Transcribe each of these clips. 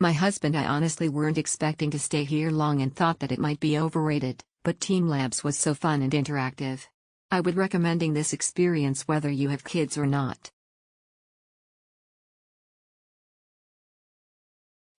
My husband and I honestly weren't expecting to stay here long and thought that it might be overrated, but teamLabs was so fun and interactive. I would recommending this experience whether you have kids or not.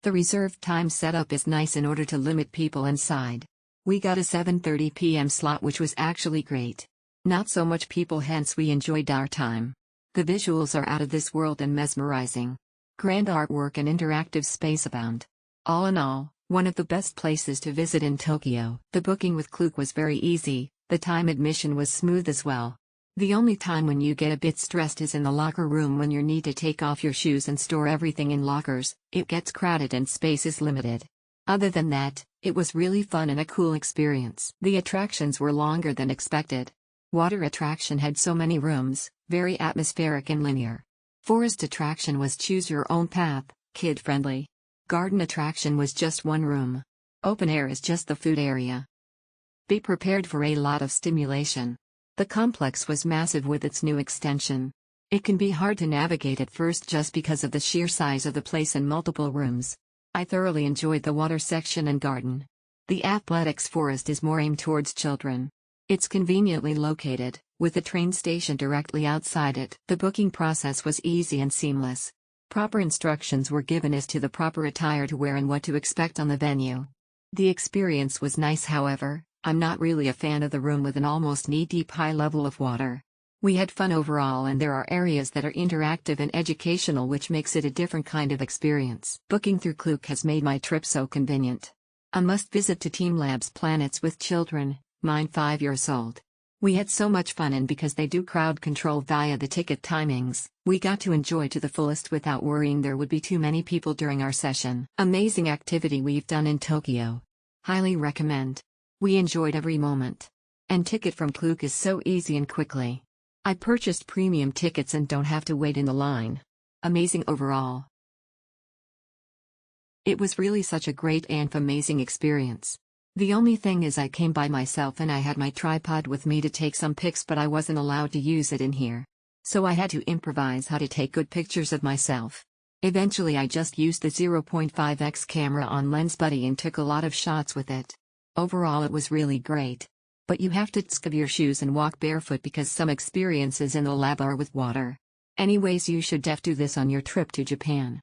The reserved time setup is nice in order to limit people inside. We got a 7:30 p.m. slot, which was actually great. Not so much people, hence we enjoyed our time. The visuals are out of this world and mesmerizing. Grand artwork and interactive space abound. All in all, one of the best places to visit in Tokyo. The booking with Klook was very easy, the time admission was smooth as well. The only time when you get a bit stressed is in the locker room when you need to take off your shoes and store everything in lockers. It gets crowded and space is limited. Other than that, it was really fun and a cool experience. The attractions were longer than expected. Water attraction had so many rooms, very atmospheric and linear. Forest attraction was choose your own path, kid-friendly. Garden attraction was just one room. Open air is just the food area. Be prepared for a lot of stimulation. The complex was massive with its new extension. It can be hard to navigate at first just because of the sheer size of the place and multiple rooms. I thoroughly enjoyed the water section and garden. The athletics forest is more aimed towards children. It's conveniently located, with the train station directly outside it. The booking process was easy and seamless. Proper instructions were given as to the proper attire to wear and what to expect on the venue. The experience was nice, however, I'm not really a fan of the room with an almost knee-deep high level of water. We had fun overall, and there are areas that are interactive and educational, which makes it a different kind of experience. Booking through Klook has made my trip so convenient. A must-visit to teamLabs Planets with children, mine 5 years old. We had so much fun, and because they do crowd control via the ticket timings, we got to enjoy to the fullest without worrying there would be too many people during our session. Amazing activity we've done in Tokyo. Highly recommend. We enjoyed every moment. And ticket from Klook is so easy and quickly. I purchased premium tickets and don't have to wait in the line. Amazing overall. It was really such a great and amazing experience. The only thing is I came by myself and I had my tripod with me to take some pics, but I wasn't allowed to use it in here. So I had to improvise how to take good pictures of myself. Eventually I just used the 0.5x camera on LensBuddy and took a lot of shots with it. Overall it was really great. But you have to take off your shoes and walk barefoot because some experiences in the lab are with water. Anyways, you should do this on your trip to Japan.